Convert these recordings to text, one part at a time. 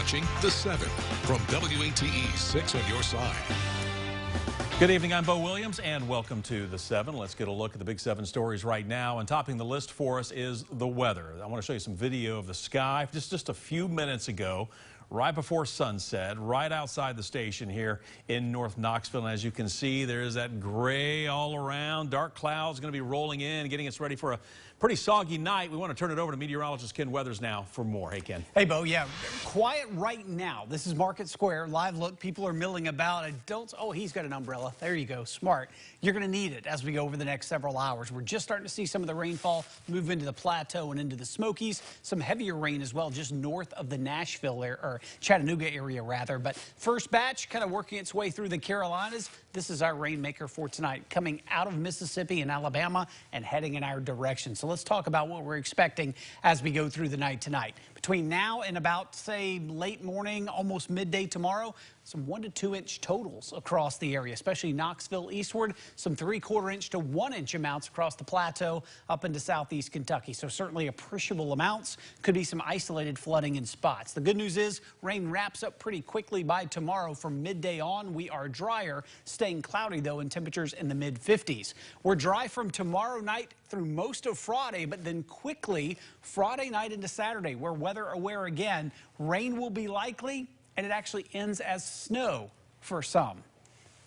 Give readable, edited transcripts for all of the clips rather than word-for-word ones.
watching The 7 from WATE 6 on your side. Good evening, I'm Bo Williams, and welcome to The 7. Let's get a look at the big 7 stories right now. And topping the list for us is the weather. I want to show you some video of the sky just a few minutes ago, right before sunset, right outside the station here in North Knoxville. And as you can see, there's that gray all around. Dark clouds going to be rolling in, getting us ready for a pretty soggy night. We want to turn it over to meteorologist Ken Weathers now for more. Hey, Ken. Hey, Bo. Yeah, quiet right now. This is Market Square. Live look. People are milling about. Oh, he's got an umbrella. There you go. Smart. You're going to need it as we go over the next several hours. We're just starting to see some of the rainfall move into the plateau and into the Smokies. Some heavier rain as well, just north of the Nashville area, or Chattanooga area rather. But first batch kind of working its way through the Carolinas. This is our rainmaker for tonight, coming out of Mississippi and Alabama and heading in our direction. So let's talk about what we're expecting as we go through the night tonight. Between now and about, say, late morning, almost midday tomorrow, some 1 to 2 inch totals across the area, especially Knoxville eastward, some 3/4 inch to 1 inch amounts across the plateau up into southeast Kentucky. So certainly appreciable amounts. Could be some isolated flooding in spots. The good news is rain wraps up pretty quickly by tomorrow. From midday on, we are drier, staying cloudy though, and temperatures in the mid-50s. We're dry from tomorrow night through most of Friday, but then quickly Friday night into Saturday, we're weather aware again. Rain will be likely, and it actually ends as snow for some.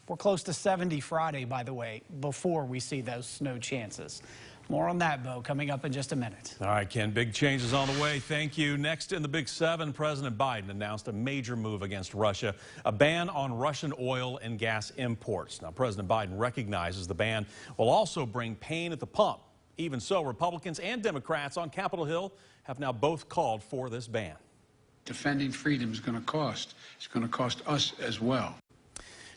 We're close to 70 Friday, by the way, before we see those snow chances. More on that, Bo, coming up in just a minute. All right, Ken, big changes on the way. Thank you. Next in the big 7, President Biden announced a major move against Russia, a ban on Russian oil and gas imports. Now, President Biden recognizes the ban will also bring pain at the pump. Even so, Republicans and Democrats on Capitol Hill have now both called for this ban. Defending freedom is going to cost. It's going to cost us as well.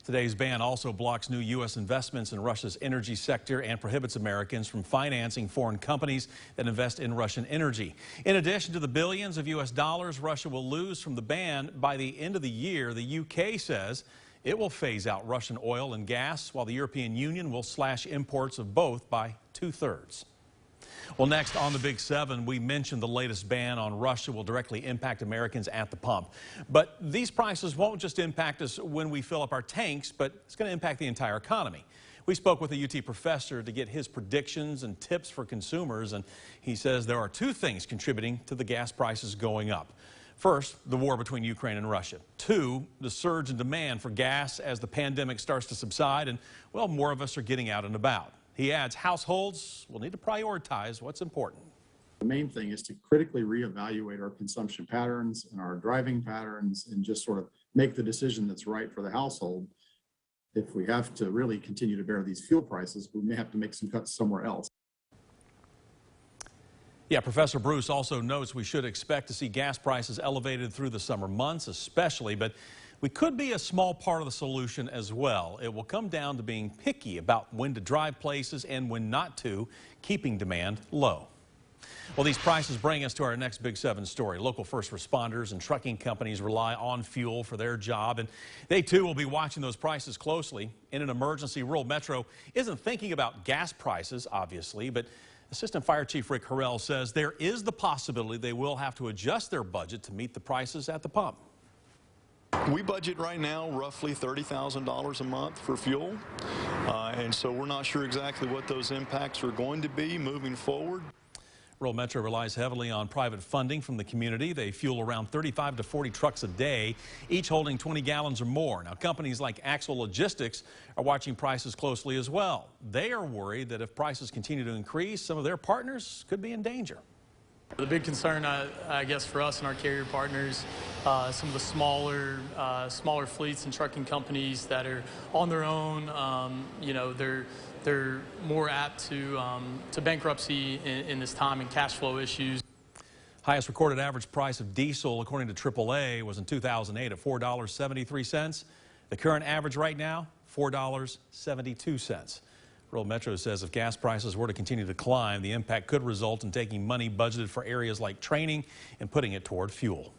Today's ban also blocks new U.S. investments in Russia's energy sector and prohibits Americans from financing foreign companies that invest in Russian energy. In addition to the billions of U.S. dollars Russia will lose from the ban, by the end of the year, the U.K. says it will phase out Russian oil and gas, while the European Union will slash imports of both by 2/3. Well, next on the Big 7, we mentioned the latest ban on Russia will directly impact Americans at the pump. But these prices won't just impact us when we fill up our tanks, but it's going to impact the entire economy. We spoke with a UT professor to get his predictions and tips for consumers, and he says there are 2 things contributing to the gas prices going up. First, the war between Ukraine and Russia. 2, the surge in demand for gas as the pandemic starts to subside, and, well, more of us are getting out and about. He adds households will need to prioritize what's important. The main thing is to critically reevaluate our consumption patterns and our driving patterns and just sort of make the decision that's right for the household. If we have to really continue to bear these fuel prices, we may have to make some cuts somewhere else. Yeah, Professor Bruce also notes we should expect to see gas prices elevated through the summer months especially, but we could be a small part of the solution as well. It will come down to being picky about when to drive places and when not to, keeping demand low. Well, these prices bring us to our next Big 7 story. Local first responders and trucking companies rely on fuel for their job, and they too will be watching those prices closely. In an emergency, rural Metro isn't thinking about gas prices, obviously, but Assistant Fire Chief Rick Harrell says there is the possibility they will have to adjust their budget to meet the prices at the pump. We budget right now roughly $30,000 a month for fuel, and so we're not sure exactly what those impacts are going to be moving forward. Rural Metro relies heavily on private funding from the community. They fuel around 35 to 40 trucks a day, each holding 20 gallons or more. Now, companies like Axle Logistics are watching prices closely as well. They are worried that if prices continue to increase, some of their partners could be in danger. The big concern, I guess, for us and our carrier partners, some of the smaller fleets and trucking companies that are on their own, you know, they're more apt to bankruptcy in this time and cash flow issues. Highest recorded average price of diesel, according to AAA, was in 2008 at $4.73. The current average right now, $4.72. Rural Metro says if gas prices were to continue to climb, the impact could result in taking money budgeted for areas like training and putting it toward fuel.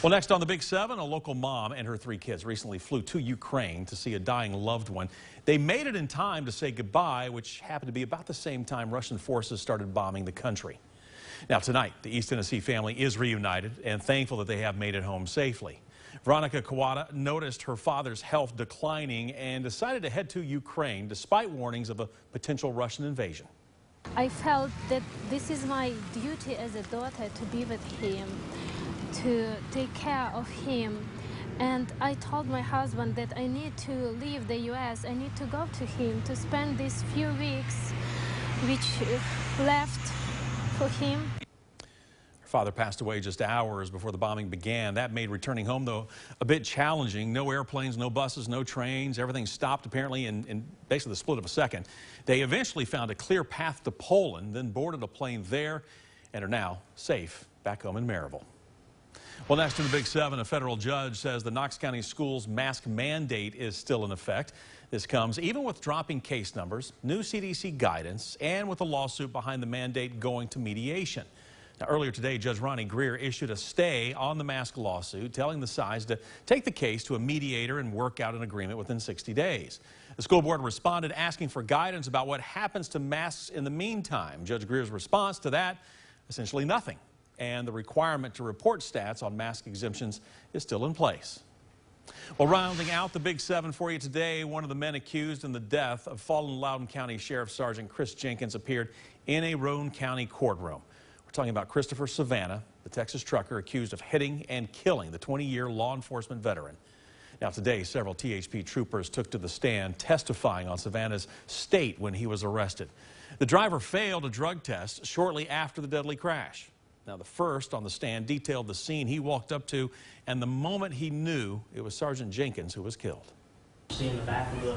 Well, next on the Big 7, a local mom and her 3 kids recently flew to Ukraine to see a dying loved one. They made it in time to say goodbye, which happened to be about the same time Russian forces started bombing the country. Now tonight, the East Tennessee family is reunited and thankful that they have made it home safely. Veronica Kawada noticed her father's health declining and decided to head to Ukraine despite warnings of a potential Russian invasion. I felt that this is my duty as a daughter to be with him, to take care of him. And I told my husband that I need to leave the U.S. I need to go to him to spend these few weeks which left for him. Her father passed away just hours before the bombing began. That made returning home, though, a bit challenging. No airplanes, no buses, no trains. Everything stopped apparently in basically the split of a second. They eventually found a clear path to Poland, then boarded a plane there and are now safe back home in Maryville. Well, next in the Big 7, a federal judge says the Knox County Schools mask mandate is still in effect. This comes even with dropping case numbers, new CDC guidance, and with a lawsuit behind the mandate going to mediation. Now, earlier today, Judge Ronnie Greer issued a stay on the mask lawsuit, telling the sides to take the case to a mediator and work out an agreement within 60 days. The school board responded asking for guidance about what happens to masks in the meantime. Judge Greer's response to that, essentially nothing. And the requirement to report stats on mask exemptions is still in place. Well, rounding out the Big 7 for you today, one of the men accused in the death of fallen Loudon County Sheriff Sergeant Chris Jenkins appeared in a Roane County courtroom. We're talking about Christopher Savannah, the Texas trucker accused of hitting and killing the 20-year law enforcement veteran. Now today, several THP troopers took to the stand testifying on Savannah's state when he was arrested. The driver failed a drug test shortly after the deadly crash. Now, the first on the stand detailed the scene he walked up to and the moment he knew it was Sergeant Jenkins who was killed. Seeing the back of the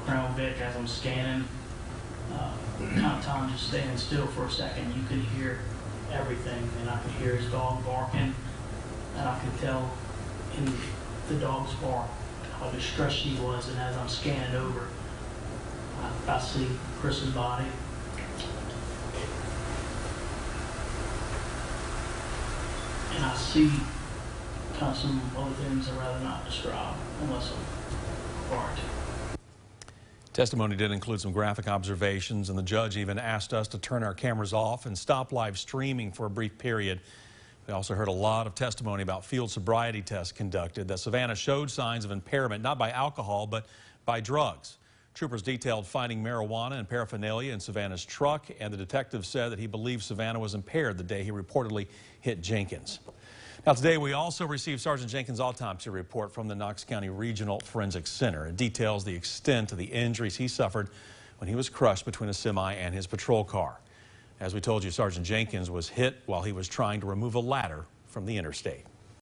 Crown Vic as I'm scanning, kind of time just staying still for a second. You could hear everything, and I could hear his dog barking, and I could tell in the dog's bark how distressed he was. And as I'm scanning over, I see Chris's body. And I see kind of some other things I'd rather not describe unless I'm required to. Testimony did include some graphic observations, and the judge even asked us to turn our cameras off and stop live streaming for a brief period. We also heard a lot of testimony about field sobriety tests conducted that Savannah showed signs of impairment, not by alcohol, but by drugs. Troopers detailed finding marijuana and paraphernalia in Savannah's truck, and the detective said that he believed Savannah was impaired the day he reportedly hit Jenkins. Now today we also received Sergeant Jenkins' autopsy report from the Knox County Regional Forensic Center. It details the extent of the injuries he suffered when he was crushed between a semi and his patrol car. As we told you, Sergeant Jenkins was hit while he was trying to remove a ladder from the interstate.